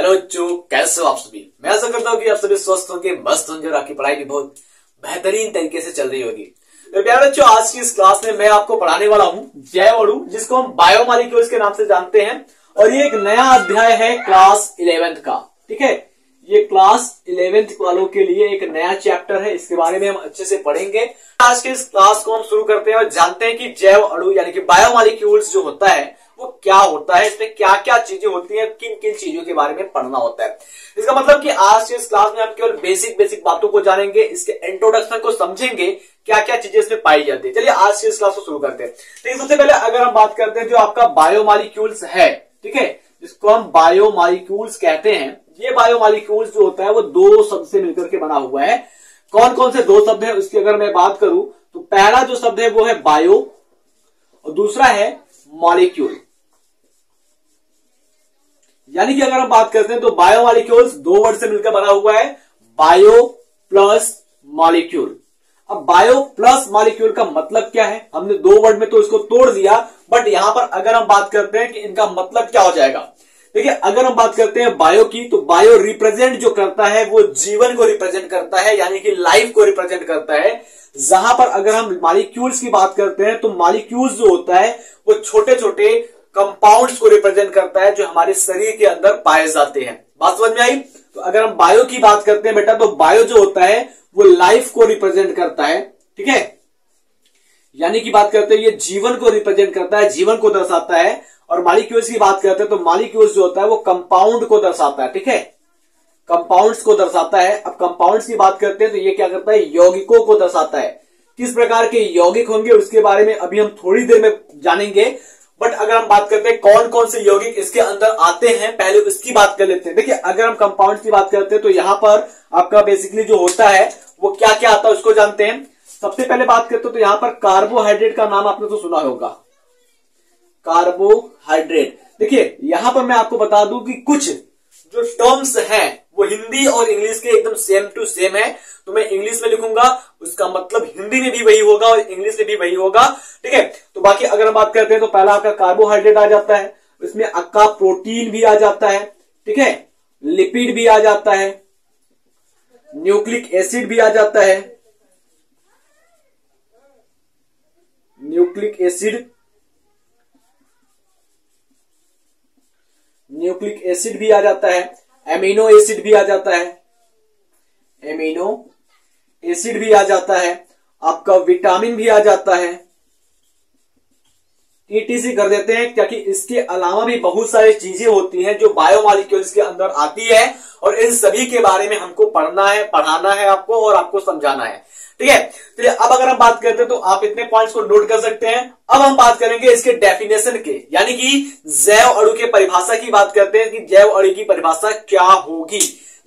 Hello बच्चों, कैसे हो आप सभी। मैं आशा करता हूँ कि आप सभी स्वस्थ होंगे, मस्त होंगे और आपकी पढ़ाई भी बहुत बेहतरीन तरीके से चल रही होगी। तो प्यारे बच्चों, आज की इस क्लास में मैं आपको पढ़ाने वाला हूँ जैव अणु, जिसको हम बायोमॉलिक्यूल्स के नाम से जानते हैं। और ये एक नया अध्याय है क्लास 11th का। ठीक है, ये क्लास 11th वालों के लिए एक नया चैप्टर है, इसके बारे में हम अच्छे से पढ़ेंगे। आज के इस क्लास को हम शुरू करते हैं और जानते हैं कि जैव अणु यानी कि बायोमॉलिक्यूल्स जो होता है वो क्या होता है, इसमें क्या क्या चीजें होती हैं, किन किन चीजों के बारे में पढ़ना होता है। इसका मतलब कि आज के इस क्लास में हम केवल बेसिक बातों को जानेंगे, इसके इंट्रोडक्शन को समझेंगे, क्या क्या चीजें इसमें पाई जाती है। चलिए आज के इस क्लास को शुरू करते हैं। तो सबसे पहले अगर हम बात करते हैं जो आपका बायोमॉलिक्यूल्स है, ठीक है, जिसको हम बायोमॉलिक्यूल्स कहते हैं। ये बायोमॉलिक्यूल्स जो होता है वो दो शब्द से मिलकर के बना हुआ है। कौन कौन से दो शब्द है उसकी अगर मैं बात करूं तो पहला जो शब्द है वो है बायो और दूसरा है मॉलिक्यूल। यानी कि अगर हम बात करते हैं तो बायोमॉलिक्यूल्स दो वर्ड से मिलकर बना हुआ है, बायो प्लस मॉलिक्यूल। अब बायो प्लस मॉलिक्यूल का मतलब क्या है, हमने दो वर्ड में तो इसको तोड़ दिया, बट यहां पर अगर हम बात करते हैं कि इनका मतलब क्या हो जाएगा। देखिए, अगर हम बात करते हैं बायो की तो बायो रिप्रेजेंट जो करता है वो जीवन को रिप्रेजेंट करता है, यानी कि लाइफ को रिप्रेजेंट करता है। जहां पर अगर हम मॉलिक्यूल्स की बात करते हैं तो मॉलिक्यूल्स जो होता है वो छोटे छोटे कंपाउंड्स को रिप्रेजेंट करता है जो हमारे शरीर के अंदर पाए जाते हैं। बात समझ में आई। तो अगर हम बायो की बात करते हैं बेटा, तो बायो जो होता है वो लाइफ को रिप्रेजेंट करता है, ठीक है, यानी कि बात करते हैं ये जीवन को रिप्रेजेंट करता है, जीवन को दर्शाता है। और मॉलिक्यूल्स की बात करते हैं तो मॉलिक्यूल्स जो होता है वो कंपाउंड को दर्शाता है, ठीक है, कंपाउंड्स को दर्शाता है। अब कंपाउंड्स की बात करते हैं तो ये क्या करता है, यौगिकों को दर्शाता है। किस प्रकार के यौगिक होंगे उसके बारे में अभी हम थोड़ी देर में जानेंगे, बट अगर हम बात करते हैं कौन कौन से यौगिक इसके अंदर आते हैं पहले उसकी बात कर लेते हैं। देखिए, अगर हम कंपाउंड्स की बात करते हैं तो यहां पर आपका बेसिकली जो होता है वो क्या क्या आता है उसको जानते हैं। सबसे पहले बात करते हैं तो यहां पर कार्बोहाइड्रेट का नाम आपने तो सुना होगा, कार्बोहाइड्रेट। देखिए, यहां पर मैं आपको बता दूं कि कुछ जो टर्म्स हैं वो हिंदी और इंग्लिश के एकदम सेम टू सेम है। तो मैं इंग्लिश में लिखूंगा, उसका मतलब हिंदी में भी वही होगा और इंग्लिश में भी वही होगा, ठीक है। तो बाकी अगर हम बात करते हैं तो पहला आपका कार्बोहाइड्रेट आ जाता है, इसमें आपका प्रोटीन भी आ जाता है, ठीक है, लिपिड भी आ जाता है, न्यूक्लिक एसिड भी आ जाता है, न्यूक्लिक एसिड भी आ जाता है, एमिनो एसिड भी आ जाता है, एमिनो एसिड भी आ जाता है, आपका विटामिन भी आ जाता है, ईटीसी कर देते हैं, क्योंकि इसके अलावा भी बहुत सारी चीजें होती हैं जो बायोमॉलिक्यूल्स के अंदर आती है और इन सभी के बारे में हमको पढ़ना है, पढ़ाना है आपको और आपको समझाना है, ठीक है। तो अब अगर हम बात करते हैं तो आप इतने पॉइंट्स को नोट कर सकते हैं। अब हम बात करेंगे इसके डेफिनेशन के, यानी कि जैव अणु के परिभाषा की बात करते हैं कि जैव अणु की परिभाषा क्या होगी।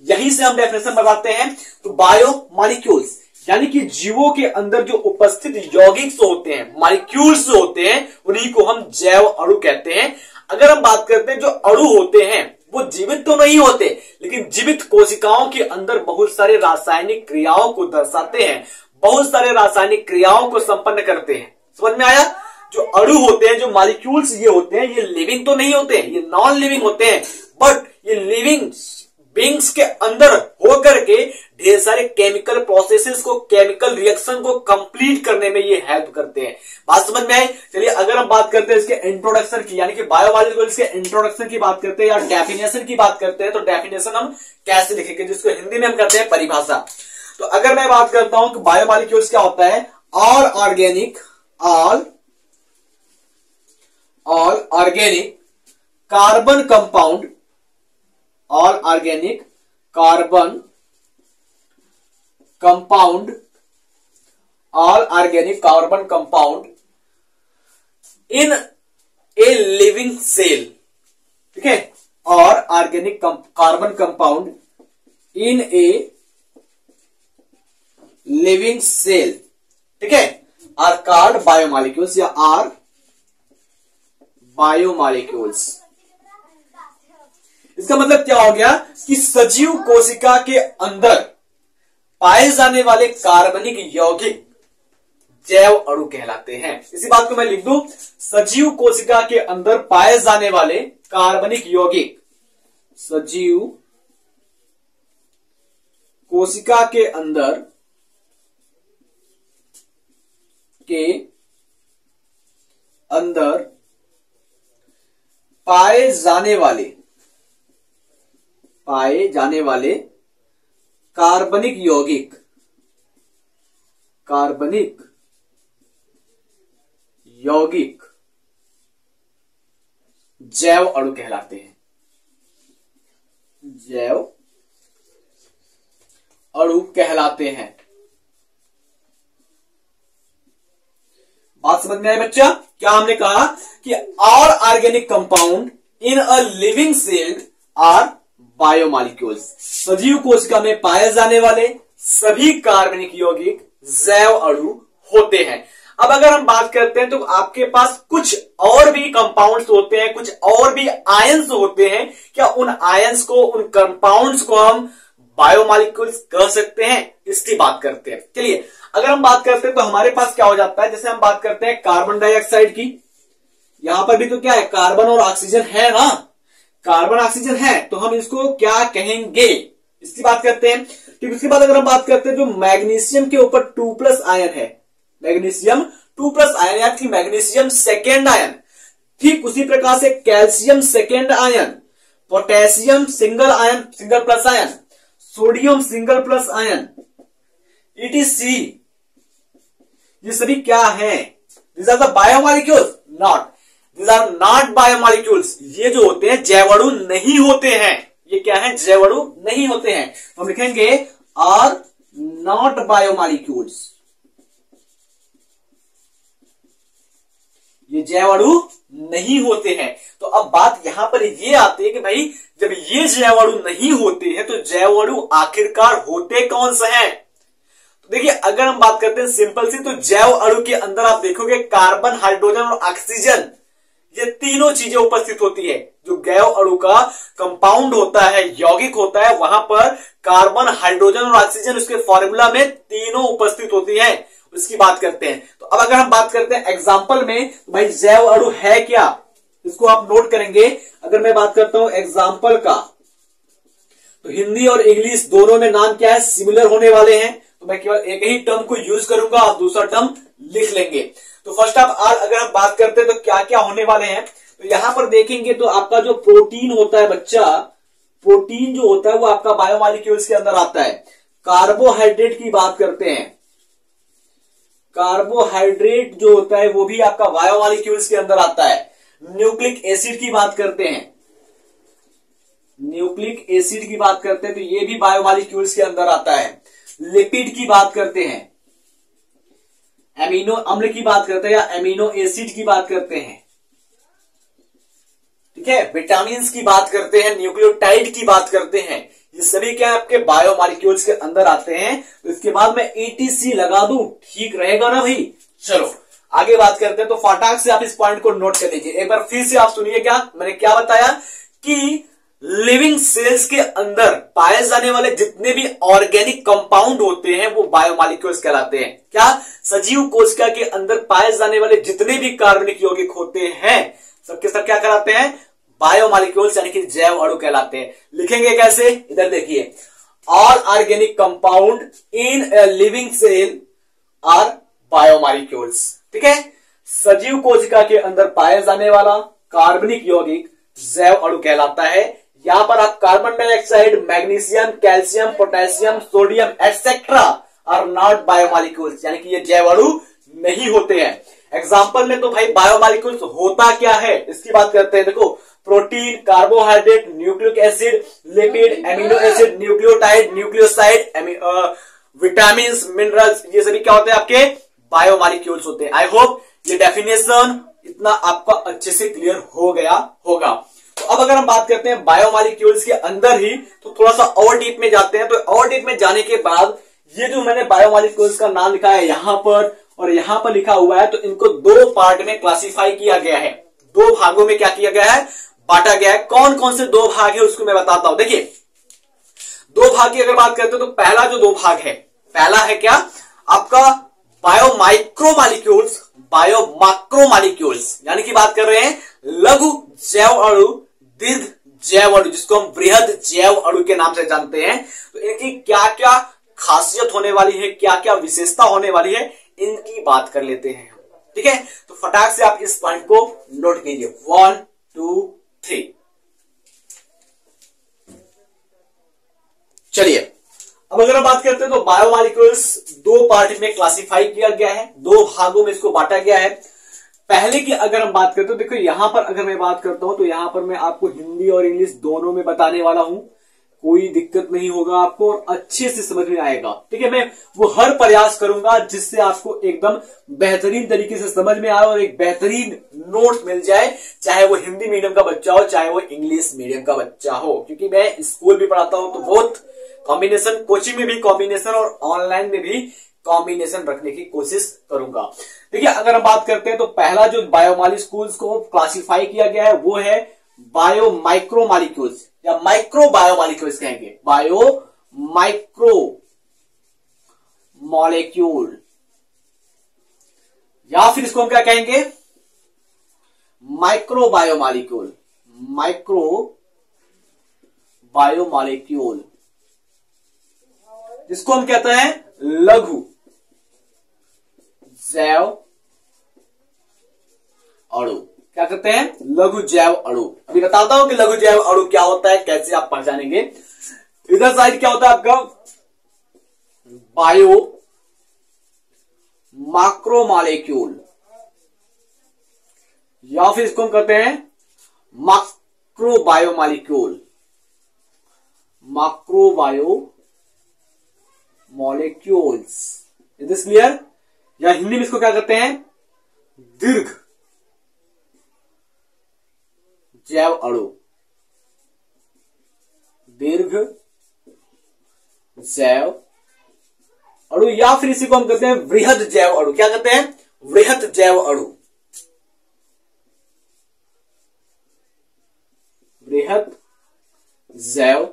यहीं से हम डेफिनेशन बताते हैं। तो बायोमॉलिक्यूल्स यानी कि जीवों के अंदर जो उपस्थित यौगिक होते हैं, मॉलिक्यूल्स जो होते हैं, उन्हीं को हम जैव अणु कहते हैं। अगर हम बात करते हैं जो अणु होते हैं वो जीवित तो नहीं होते, लेकिन जीवित कोशिकाओं के अंदर बहुत सारे रासायनिक क्रियाओं को दर्शाते हैं, बहुत सारे रासायनिक क्रियाओं को संपन्न करते हैं। समझ में आया। जो अणु होते हैं, जो मॉलिक्यूल्स ये होते हैं, ये लिविंग तो नहीं होते, ये नॉन लिविंग होते हैं, बट ये लिविंग बीइंग्स के अंदर होकर के ढेर सारे केमिकल प्रोसेसेस को, केमिकल रिएक्शन को कंप्लीट करने में ये हेल्प करते हैं। बात समझ में आई। चलिए अगर हम बात करते हैं इसके इंट्रोडक्शन की, यानी कि बायोमॉलिक्यूल्स के इंट्रोडक्शन की बात करते हैं या डेफिनेशन की बात करते हैं, तो डेफिनेशन हम कैसे लिखेंगे, जिसको हिंदी में हम कहते हैं परिभाषा। तो अगर मैं बात करता हूं कि बायोमॉलिक्यूल्स क्या होता है, all organic carbon compound, all organic carbon compound, all organic carbon compound in a living cell, ठीक है, और organic carbon compound in a living cell, ठीक है, आर कॉल्ड बायोमॉलिक्यूल्स या आर बायोमॉलिक्यूल्स। इसका मतलब क्या हो गया कि सजीव कोशिका के अंदर पाए जाने वाले कार्बनिक यौगिक जैव अणु कहलाते हैं। इसी बात को मैं लिख दूं, सजीव कोशिका के अंदर पाए जाने वाले कार्बनिक यौगिक, सजीव कोशिका के अंदर पाए जाने वाले कार्बनिक यौगिक जैव अणु कहलाते हैं। जैव अणु कहलाते हैं। बात समझ में आई बच्चा? क्या हमने कहा कि all organic compound in a living cell are biomolecules. सजीव कोशिका में पाए जाने वाले सभी कार्बनिक यौगिक जैव अणु होते हैं। अब अगर हम बात करते हैं तो आपके पास कुछ और भी कंपाउंड्स होते हैं, कुछ और भी आयंस होते हैं। क्या उन आयंस को, उन कंपाउंड्स को हम बायोमॉलिक्यूल्स कह सकते हैं? इसकी बात करते हैं। चलिए अगर हम बात करते हैं तो हमारे पास क्या हो जाता है, जैसे हम बात करते हैं कार्बन डाइऑक्साइड की, यहां पर भी तो क्या है, कार्बन और ऑक्सीजन है ना, कार्बन ऑक्सीजन है, तो हम इसको क्या कहेंगे, इसकी बात करते हैं। ठीक, उसके बाद अगर हम बात करते हैं जो मैग्नीशियम के ऊपर 2+ आयन है, मैग्नीशियम 2+ आयन या फिर मैग्नीशियम सेकेंड आयन, ठीक उसी प्रकार से calcium second ion, potassium single ion, single plus ion, sodium single plus ion, ETC, ये सभी क्या है? These are the biomolecules? Not. These are not biomolecules. ये जो होते हैं जैव अणु नहीं होते हैं। ये क्या है? जैव अणु नहीं होते हैं। तो हम लिखेंगे are not biomolecules. ये जैव अणु नहीं होते हैं। तो अब बात यहां पर ये आती है कि भाई जब ये जैव अणु नहीं होते हैं तो जैव अणु आखिरकार होते कौन से हैं? तो देखिए अगर हम बात करते हैं सिंपल सी, तो जैव अणु के अंदर आप देखोगे कार्बन, हाइड्रोजन और ऑक्सीजन, ये तीनों चीजें उपस्थित होती है। जो जैव अणु का कंपाउंड होता है, यौगिक होता है, वहां पर कार्बन, हाइड्रोजन और ऑक्सीजन उसके फॉर्मूला में तीनों उपस्थित होती है। उसकी बात करते हैं। तो अब अगर हम बात करते हैं एग्जाम्पल में, तो भाई जैव अणु है क्या, इसको आप नोट करेंगे। अगर मैं बात करता हूं एग्जाम्पल का, तो हिंदी और इंग्लिश दोनों में नाम क्या है, सिमिलर होने वाले हैं। तो मैं केवल एक ही टर्म को यूज करूंगा, आप दूसरा टर्म लिख लेंगे। तो फर्स्ट ऑफ ऑल अगर हम बात करते हैं तो क्या क्या होने वाले हैं, तो यहां पर देखेंगे तो आपका जो प्रोटीन होता है बच्चा, प्रोटीन जो होता है वो आपका बायोमॉलिक्यूल्स के अंदर आता है। कार्बोहाइड्रेट की बात करते हैं, कार्बोहाइड्रेट जो होता है वो भी आपका बायोमॉलिक्यूल्स के अंदर आता है। न्यूक्लिक एसिड की बात करते हैं, न्यूक्लिक एसिड की बात करते हैं तो ये भी बायोमॉलिक्यूल्स के अंदर आता है। लिपिड की बात करते हैं, एमिनो अम्ल की बात करते हैं या एमिनो एसिड की बात करते हैं, ठीक है। विटामिन की बात करते हैं, न्यूक्लियोटाइड की बात करते हैं, ये सभी क्या आपके बायोमॉलिक्यूल्स के अंदर आते हैं। तो इसके बाद मैं ETC लगा दूं, ठीक रहेगा ना भाई? चलो आगे बात करते हैं। तो फटाक से आप इस पॉइंट को नोट कर लीजिए, एक बार फिर से आप सुनिए क्या मैंने क्या बताया कि लिविंग सेल्स के अंदर पाए जाने वाले जितने भी ऑर्गेनिक कंपाउंड होते हैं वो बायोमॉलिक्यूल्स कहलाते हैं। क्या? सजीव कोशिका के अंदर पाए जाने वाले जितने भी कार्बनिक यौगिक होते हैं सबके सब क्या कहलाते हैं? बायोमॉलिक्यूल्स यानी कि जैव अणु कहलाते हैं। लिखेंगे कैसे? इधर देखिए, all organic compound in a living cell are biomolecules, ठीक है। सजीव कोशिका के अंदर पाए जाने वाला कार्बनिक यौगिक जैव अणु कहलाता है। यहां पर आप carbon dioxide, magnesium, calcium, potassium, sodium etcetera are not biomolecules, यानी कि ये जैव अणु नहीं होते हैं। एग्जाम्पल में तो भाई बायोमॉलिक्यूल्स होता क्या है इसकी बात करते हैं। देखो, protein, carbohydrate, nucleic acid, lipid, amino acid, nucleotide, nucleoside, vitamin, minerals, ये सभी क्या होते हैं? आपके बायोमॉलिक्यूल्स होते हैं। आई होप ये डेफिनेशन इतना आपका अच्छे से क्लियर हो गया होगा। तो अब अगर हम बात करते हैं बायोमॉलिक्यूल्स के अंदर ही, तो थोड़ा सा और डीप में जाते हैं। तो और डीप में जाने के बाद ये जो मैंने बायोमॉलिक्यूल्स का नाम लिखा है यहां पर और यहां पर लिखा हुआ है, तो इनको दो पार्ट में क्लासिफाई किया गया है, दो भागों में क्या किया गया है? बांटा गया है। कौन कौन से दो भाग है उसको मैं बताता हूं। देखिए, दो भाग की अगर बात करते हैं तो पहला जो दो भाग है, पहला है क्या आपका बायोमाइक्रोमॉलिक्यूल्स, बायोमैक्रोमॉलिक्यूल्स, यानी कि बात कर रहे हैं लघु जैव अणु, दीर्घ जैव अणु, जिसको हम वृहद जैव अणु के नाम से जानते हैं। तो इनकी क्या क्या खासियत होने वाली है, क्या क्या विशेषता होने वाली है, इनकी बात कर लेते हैं। ठीक है, तो फटाक से आप इस पॉइंट को नोट कीजिए। 1 2 3। चलिए, अब अगर हम बात करते हैं तो बायोमॉलिक्यूल्स दो पार्ट में क्लासिफाई किया गया है, दो भागों में इसको बांटा गया है। पहले की अगर हम बात करते हो, देखो यहां पर अगर मैं बात करता हूं तो यहां पर मैं आपको हिंदी और इंग्लिश दोनों में बताने वाला हूं, कोई दिक्कत नहीं होगा आपको और अच्छे से समझ में आएगा। ठीक है, मैं वो हर प्रयास करूंगा जिससे आपको एकदम बेहतरीन तरीके से समझ में आए और एक बेहतरीन नोट मिल जाए, चाहे वो हिंदी मीडियम का बच्चा हो, चाहे वो इंग्लिश मीडियम का बच्चा हो। क्योंकि मैं स्कूल भी पढ़ाता हूं तो बहुत कॉम्बिनेशन, कोचिंग में भी कॉम्बिनेशन और ऑनलाइन में भी कॉम्बिनेशन रखने की कोशिश करूंगा। देखिए, अगर हम बात करते हैं तो पहला जो बायोमॉलिक्यूल्स को क्लासिफाई किया गया है वो है बायो माइक्रोमॉलिक्यूल्स या माइक्रो बायोमॉलिक्यूल्स कहेंगे, बायो माइक्रो मॉलिक्यूल, या फिर इसको हम क्या कहेंगे, माइक्रो बायोमॉलिक्यूल, माइक्रो बायोमॉलिक्यूल, जिसको हम कहते हैं लघु जैव अणु। क्या कहते हैं, लघु जैव अणु। अभी बताता हूं कि लघु जैव अणु क्या होता है, कैसे आप पहचानेंगे। इधर साइड क्या होता है आपका, बायो मैक्रोमॉलिक्यूल, या फिर इसको हम कहते हैं macro biomolecule, macro bio molecules. Is this clear? या हिंदी में इसको क्या कहते हैं, दीर्घ जैव अणु, दीर्घ जैव अणु, या फिर इसी को हम कहते हैं वृहद जैव अणु। क्या कहते हैं, वृहद जैव अणु, वृहद जैव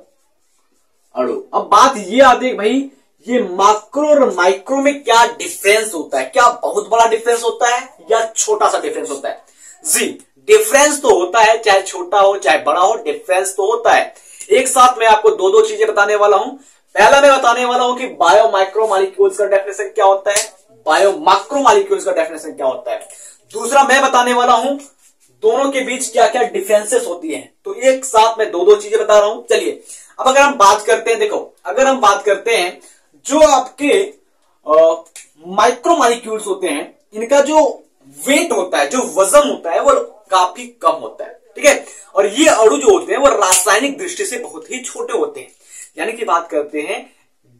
अणु। अब बात ये आती है भाई, ये मैक्रो और माइक्रो में क्या डिफरेंस होता है, क्या बहुत बड़ा डिफरेंस होता है या छोटा सा डिफरेंस होता है? जी, डिफरेंस तो होता है, चाहे छोटा हो चाहे बड़ा हो, डिफरेंस तो होता है। एक साथ मैं आपको दो दो चीजें बताने वाला हूं। पहला मैं बताने वाला हूं कि बायो माइक्रो मॉलिक्यूल्स का डेफिनेशन क्या होता है, बायो मैक्रो मॉलिक्यूल्स का डेफिनेशन क्या होता है। दूसरा मैं बताने वाला हूं दोनों के बीच क्या क्या डिफरेंसेस होती हैं। तो एक साथ मैं दो दो चीजें बता रहा हूं। चलिए, अब अगर हम बात करते हैं, देखो अगर हम बात करते हैं जो आपके माइक्रो मॉलिक्यूल्स होते हैं, इनका जो वेट होता है, जो वजन होता है, वो काफी कम होता है। ठीक है, और ये अणु जो होते हैं वो रासायनिक दृष्टि से बहुत ही छोटे होते हैं। यानी कि बात करते हैं,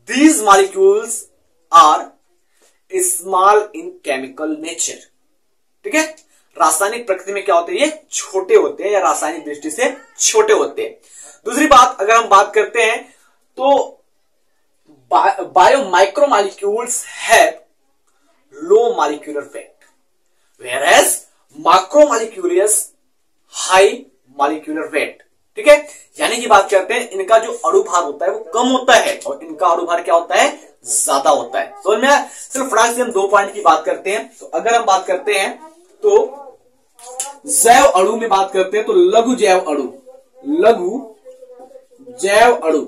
these molecules are small in chemical nature. ठीक है, रासायनिक प्रकृति में क्या होते हैं, ये छोटे होते हैं या रासायनिक दृष्टि से छोटे होते हैं। दूसरी बात अगर हम बात करते हैं तो bio micromolecules have low molecular weight, whereas macromolecules high molecular weight. ठीक है, यानी कि बात करते हैं इनका जो अणुभार होता है वो कम होता है और इनका अणुभार क्या होता है, ज्यादा होता है। समझ में आया? सिर्फ फटाक से हम दो पॉइंट की बात करते हैं। तो अगर हम बात करते हैं तो जैव अणु में बात करते हैं तो लघु जैव अणु, लघु जैव अणु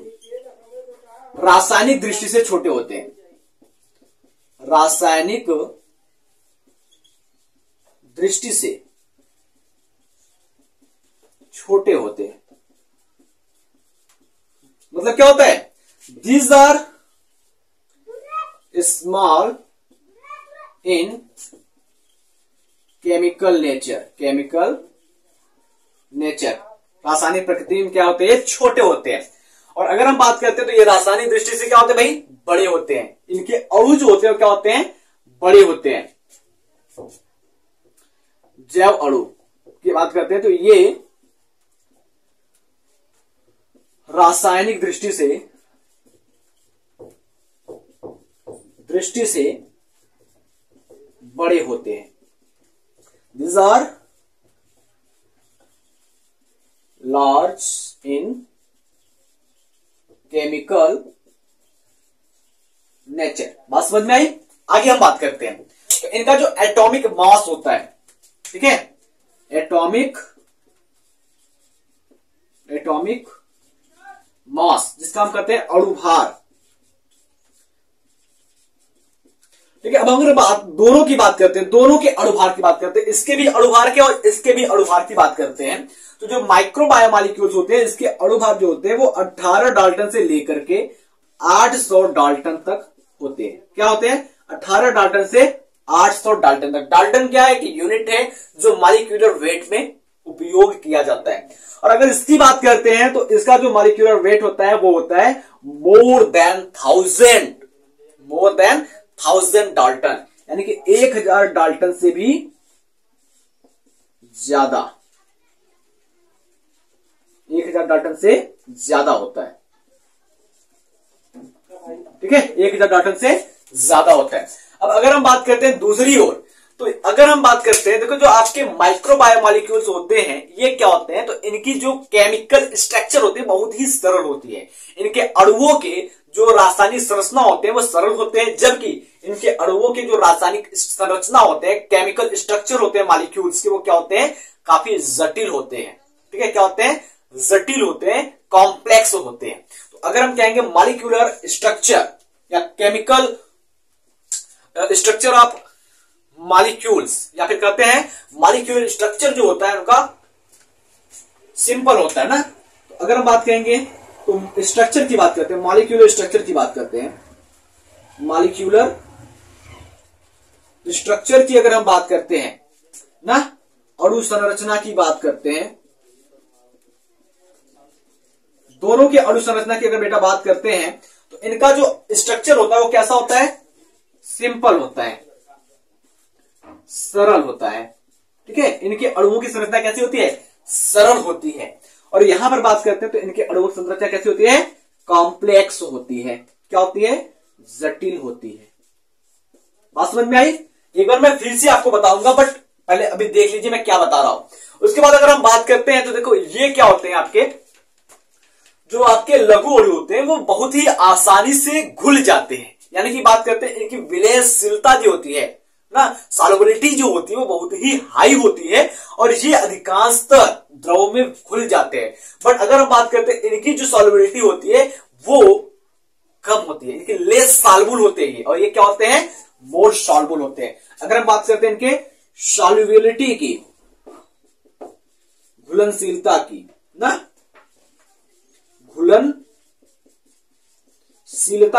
रासायनिक दृष्टि से छोटे होते हैं, रासायनिक दृष्टि से छोटे होते हैं। मतलब क्या होता है, these are small in chemical nature, chemical nature, रासायनिक प्रकृति में क्या होते हैं, छोटे होते हैं। और अगर हम बात करते हैं तो ये रासायनिक दृष्टि से क्या होते हैं भाई, बड़े होते हैं। इनके अणु जो होते हैं क्या होते हैं, बड़े होते हैं। जैव अणु की बात करते हैं तो ये रासायनिक दृष्टि से बड़े होते हैं। These are large in chemical nature। बात समझ में आई? आगे हम बात करते हैं तो इनका जो एटॉमिक मास होता है, ठीक है, एटॉमिक मास, जिसका हम कहते हैं अणुभार। ठीक है, अब अगर दोनों की बात करते हैं, दोनों के अणुभार की बात करते हैं, इसके भी अणुभार के और इसके भी अणुभार की बात करते हैं, तो जो माइक्रो बायोमॉलिक्यूल्स होते हैं इसके अणुभार जो होते हैं वो 18 डाल्टन से लेकर के 800 डाल्टन तक होते हैं। क्या होते हैं? 18 डाल्टन से 800 डाल्टन तक। डाल्टन क्या है कि यूनिट है जो मॉलिक्यूलर वेट में उपयोग किया जाता है। और अगर इसकी बात करते हैं तो इसका जो मॉलिक्यूलर वेट होता है वो होता है मोर देन 1000 डाल्टन, यानी कि 1000 डाल्टन से भी ज्यादा, 1000 डाल्टन से ज्यादा होता है। ठीक है, 1000 डाल्टन से ज्यादा होता है। अब अगर हम बात करते हैं दूसरी ओर, तो अगर हम बात करते हैं, देखो जो आपके माइक्रोबायोमॉलिक्यूल्स होते हैं ये क्या होते हैं, तो इनकी जो केमिकल स्ट्रक्चर होती है बहुत ही सरल होती है। इनके अणुओं के जो रासायनिक संरचना होते हैं वो सरल होते हैं, जबकि इनके अणुओं के जो रासायनिक संरचना होते हैं, केमिकल स्ट्रक्चर होते हैं मॉलिक्यूल्स के, वो क्या होते हैं? काफी जटिल होते हैं। ठीक है, क्या होते हैं? जटिल होते हैं, कॉम्प्लेक्स होते हैं। तो अगर हम कहेंगे मॉलिक्यूलर स्ट्रक्चर या केमिकल स्ट्रक्चर ऑफ मॉलिक्यूल्स, या फिर कहते हैं मॉलिक्यूलर स्ट्रक्चर जो होता है उनका सिंपल होता है ना। तो अगर हम बात करेंगे तो स्ट्रक्चर की बात करते हैं, मॉलिक्यूलर स्ट्रक्चर की बात करते हैं, मॉलिक्यूलर स्ट्रक्चर की अगर हम बात करते हैं ना, अणु संरचना की बात करते हैं, दोनों के अणु संरचना की अगर बेटा बात करते हैं तो इनका जो स्ट्रक्चर होता है वो कैसा होता है? सिंपल होता है, सरल होता है। ठीक है, इनके अणुओं की संरचना कैसी होती है? सरल होती है। और यहां पर बात करते हैं तो इनके अणुओं की संरचना कैसी होती है? कॉम्प्लेक्स होती है। क्या होती है? जटिल होती है। बात समझ में आई? एक बार मैं फिर से आपको बताऊंगा, बट पहले अभी देख लीजिए मैं क्या बता रहा हूं। उसके बाद अगर हम बात करते हैं तो देखो ये क्या होते हैं, आपके जो आपके लघु अणु होते हैं वो बहुत ही आसानी से घुल जाते हैं, यानी कि बात करते हैं इनकी विलयशीलता जो होती है ना, सॉल्युबिलिटी जो होती है वो बहुत ही हाई होती है और ये अधिकांशतः द्रव में घुल जाते हैं। बट अगर हम बात करते हैं इनकी जो सॉल्युबिलिटी होती है वो कम होती है, इनके लेस सॉल्युबल होते हैं और ये क्या होते हैं? मोर सॉल्युबल होते हैं। अगर हम बात करते हैं इनके सॉल्युबिलिटी की, घुलनशीलता की ना, घुलनशीलता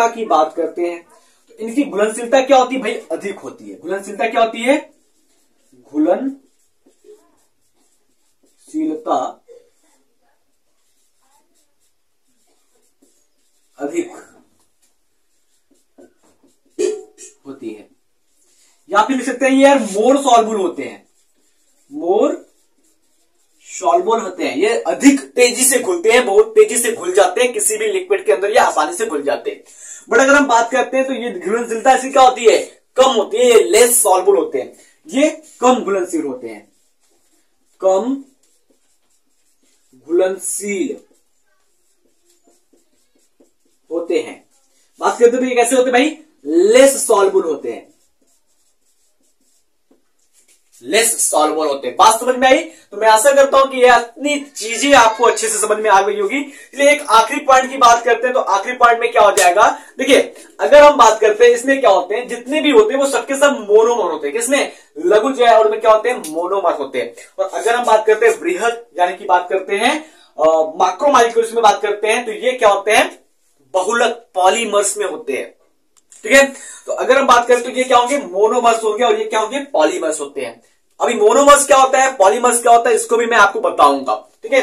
की बात करते हैं तो इनकी घुलनशीलता क्या होती है भाई? अधिक होती है। घुलनशीलता क्या होती है? घुलनशीलता अधिक होती है, या फिर लिख सकते हैं यार मोर सॉल्युबल होते हैं, मोर सॉल्युबल होते हैं। ये अधिक तेजी से घुलते हैं, बहुत तेजी से घुल जाते हैं किसी भी लिक्विड के अंदर, ये आसानी से घुल जाते हैं। बट अगर हम बात करते हैं तो ये घुलनशीलता इसकी क्या होती है? कम होती है। ये लेस सॉल्युबल होते हैं, ये कम घुलनशील होते हैं, कम घुलनशील होते हैं। बात करते हैं तो ये कैसे होते हैं भाई? लेस सॉल्युबल होते हैं, लेस सॉल्युबल होते हैं। बात समझ में आई? तो मैं आशा करता हूं कि ये इतनी चीजें आपको अच्छे से समझ में आ गई होगी। इसलिए एक आखिरी पॉइंट की बात करते हैं तो आखिरी पॉइंट में क्या हो जाएगा? देखिए अगर हम बात करते हैं इसमें क्या होते हैं, जितने भी होते हैं वो सबके सब मोनोमर होते हैं। किसमें? लघु जो है उनमें क्या होते हैं? मोनोमर होते हैं। और अगर हम बात करते हैं बृहद यानी कि बात करते हैं मैक्रोमॉलिक्यूल्स में बात करते हैं तो ये क्या होते हैं? बहुलक पॉलीमर्स में होते हैं। ठीक है, तो अगर हम बात करें तो ये क्या होंगे? मोनोमर्स होंगे और ये क्या होंगे? पॉलीमर्स होते हैं। अभी मोनोमर्स क्या होता है, पॉलीमर्स क्या होता है, इसको भी मैं आपको बताऊंगा। ठीक है,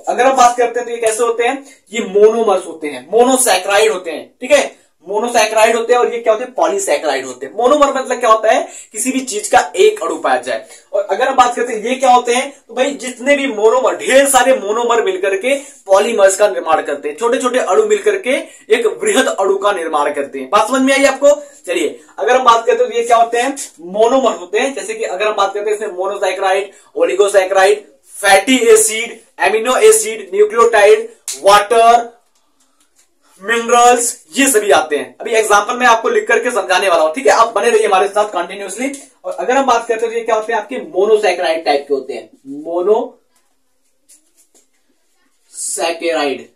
अगर हम बात करते हैं तो ये कैसे होते हैं? ये मोनोमर्स होते हैं, मोनोसैकराइड होते हैं। ठीक है, मोनोसैकराइड होते हैं और ये क्या होते हैं? पॉलीसैकराइड होते हैं। मोनोमर मतलब क्या होता है? किसी भी चीज का एक अणु पाया जाए। और अगर हम बात करते हैं ये क्या होते हैं, तो भाई जितने भी मोनोमर, ढेर सारे मोनोमर मिलकर के पॉलीमर्स का निर्माण करते हैं। छोटे छोटे अणु मिलकर के एक बृहद अणु का निर्माण करते हैं। बात समझ में आई आपको? चलिए अगर हम बात करते हैं तो ये क्या होते हैं? मोनोमर होते हैं। जैसे कि अगर हम बात करते हैं इसमें monosaccharide, oligosaccharide, fatty acid, amino acid, nucleotide, water, minerals, ये सभी आते हैं। अभी एग्जांपल मैं आपको लिख करके समझाने वाला हूं। ठीक है, आप बने रहिए हमारे साथ कंटिन्यूअसली। और अगर हम बात करते हैं तो ये क्या होते हैं? आपके मोनोसैकराइड टाइप के होते हैं, मोनोसैकराइड सैकेराइड,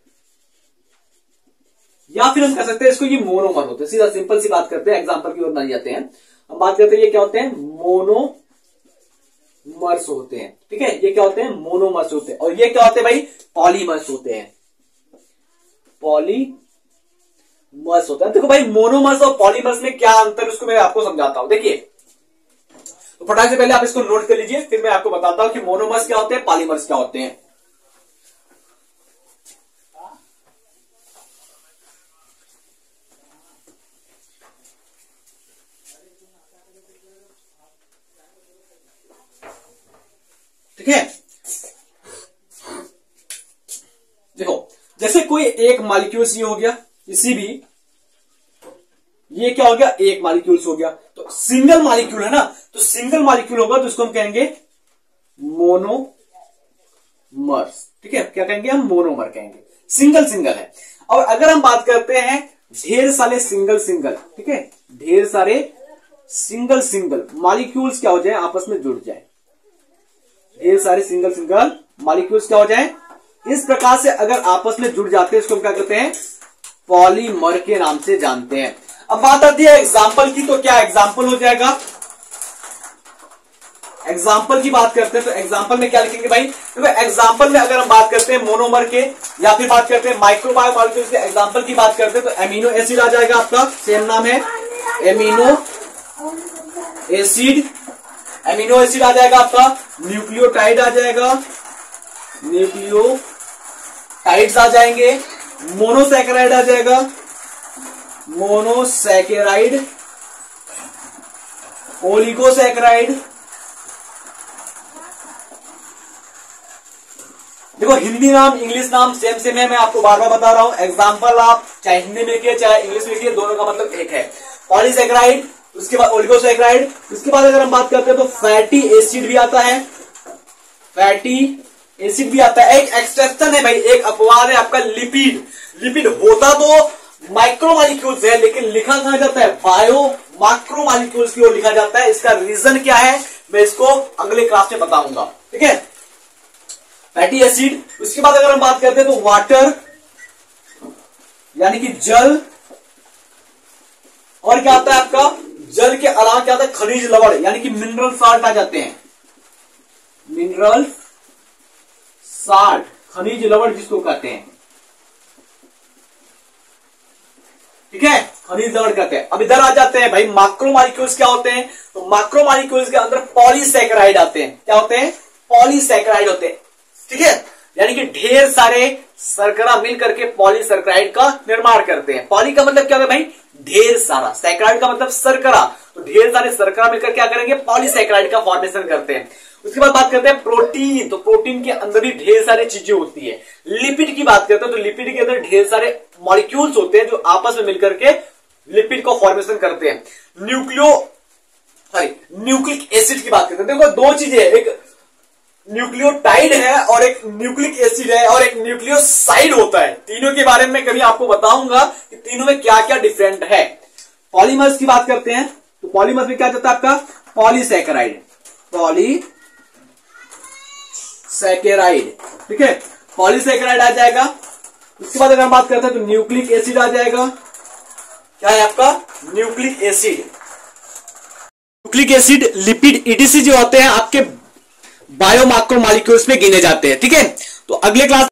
या फिर हम कह सकते हैं इसको ये मोनोमर होते हैं। सीधा सिंपल सी बात करते हैं, एग्जांपल की ओर नहीं जाते हैं, हम बात करते हैं ये क्या होते हैं, मोनोमर्स होते हैं। ठीक है, ये क्या होते हैं, मोनोमर्स होते हैं। और ये क्या होते हैं भाई, पॉलीमर्स होते हैं, पॉलीमर्स होता है। देखो भाई मोनोमर्स और पॉलीमर्स में क्या अंतर है उसको मैं आपको समझाता हूं। देखिए तो फटाक से पहले आप इसको नोट कर लीजिए, फिर मैं आपको बताता हूं कि मोनोमर्स क्या होते हैं, पॉलीमर्स क्या होते हैं। ठीक है, देखो जैसे कोई एक मॉलिक्यूल्स ये हो गया, किसी भी ये क्या हो गया, एक मॉलिक्यूल्स हो गया, तो सिंगल मॉलिक्यूल है ना, तो सिंगल मॉलिक्यूल होगा तो उसको हम कहेंगे मोनोमर्स। ठीक है, क्या कहेंगे हम, मोनोमर कहेंगे, सिंगल सिंगल है। और अगर हम बात करते हैं ढेर सारे सिंगल सिंगल, ठीक है, ढेर सारे सिंगल सिंगल मॉलिक्यूल्स क्या हो जाए, आपस में जुड़ जाए, ढेर सारे सिंगल सिंगल मॉलिक्यूल्स क्या हो जाए, इस प्रकार से अगर आपस में जुड़ जाते हैं इसको हम क्या कहते हैं, पॉलीमर के नाम से जानते हैं। अब बात आती है एग्जाम्पल की, तो क्या एग्जाम्पल हो जाएगा, एग्जाम्पल की बात करते हैं तो एग्जाम्पल में क्या लिखेंगे भाई, तो एग्जाम्पल में अगर हम बात करते हैं मोनोमर के या फिर बात करते हैं माइक्रोबायो मॉलिक्यूल्स के एग्जाम्पल की बात करते हैं तो एमिनो एसिड आ जाएगा, आपका सेम नाम है एमिनो एसिड, एमिनो एसिड आ जाएगा आपका, न्यूक्लियोटाइड आ जाएगा, न्यूक्लियोटाइड्स आ जाएंगे, मोनोसैकेराइड आ जाएगा, मोनोसैकेराइड, ओलिगोसैकेराइड। देखो हिंदी नाम इंग्लिश नाम सेम सेम है, मैं आपको बार बार बता रहा हूं, एग्जाम्पल आप चाहे हिंदी में लिखिए चाहे इंग्लिश में लिखिए, दोनों का मतलब एक है, पॉलीसैकेराइड, उसके बाद ओलिगोसैकेराइड। उसके बाद अगर हम बात करते हैं तो फैटी एसिड भी आता है, फैटी एसिड भी आता है। एक एक्सेप्शन है भाई, एक अपवाद है आपका लिपिड, लिपिड होता तो माइक्रोमॉलिक्यूल्स है लेकिन लिखा कहां जाता है, बायो मैक्रोमॉलिक्यूल्स की ओर लिखा जाता है। इसका रीजन क्या है मैं इसको अगले क्लास में बताऊंगा। ठीक है, फैटी एसिड। उसके बाद अगर हम बात करते हैं तो वाटर यानी कि जल, और क्या आता है आपका, जल के अलावा क्या आता है, खनिज लवण यानी कि मिनरल साल्ट आ जाते हैं, मिनरल साल्ट, खनिज लवण जिसको कहते हैं। ठीक है, खनिज लवण कहते हैं। अब इधर आ जाते हैं भाई मैक्रोमॉलिक्यूल्स क्या होते हैं, तो मैक्रोमॉलिक्यूल्स के अंदर पॉलीसैकेराइड आते हैं। क्या होते हैं, पॉलीसैकेराइड होते हैं। ठीक है, यानी कि ढेर सारे शर्करा मिल करके पॉलीसैकेराइड का निर्माण करते हैं। पॉली का मतलब क्या है भाई, ढेर सारा, सैकेराइड का मतलब शर्करा, तो ढेर सारे शर्करा मिलकर क्या करेंगे, पॉलीसैकेराइड का फॉर्मेशन करते हैं। उसके बाद बात करते हैं प्रोटीन, तो प्रोटीन के अंदर भी ढेर सारी चीजें होती है। लिपिड की बात करते हैं तो लिपिड के अंदर ढेर सारे मॉलिक्यूल्स होते हैं जो आपस में मिलकर के लिपिड को फॉर्मेशन करते हैं। न्यूक्लिक एसिड की बात करते हैं, देखो दो चीजें, एक न्यूक्लियोटाइड है और एक न्यूक्लिक एसिड है और एक न्यूक्लियोसाइड होता है। तीनों के बारे में कभी आपको बताऊंगा कि तीनों में क्या क्या डिफरेंट है। पॉलीमर्स की बात करते हैं तो पॉलीमर्स में क्या जाता है आपका, पॉलीसैकेराइड, पॉलीसैकेराइड। ठीक है, पॉलीसैकेराइड आ जाएगा। उसके बाद अगर हम बात करते हैं तो न्यूक्लिक एसिड आ जाएगा। क्या है आपका, nucleic acid. Nucleic acid, lipid, etc जो होते हैं आपके बायो मैक्रोमॉलिक्यूल्स में गिने जाते हैं। ठीक है, तो अगले क्लास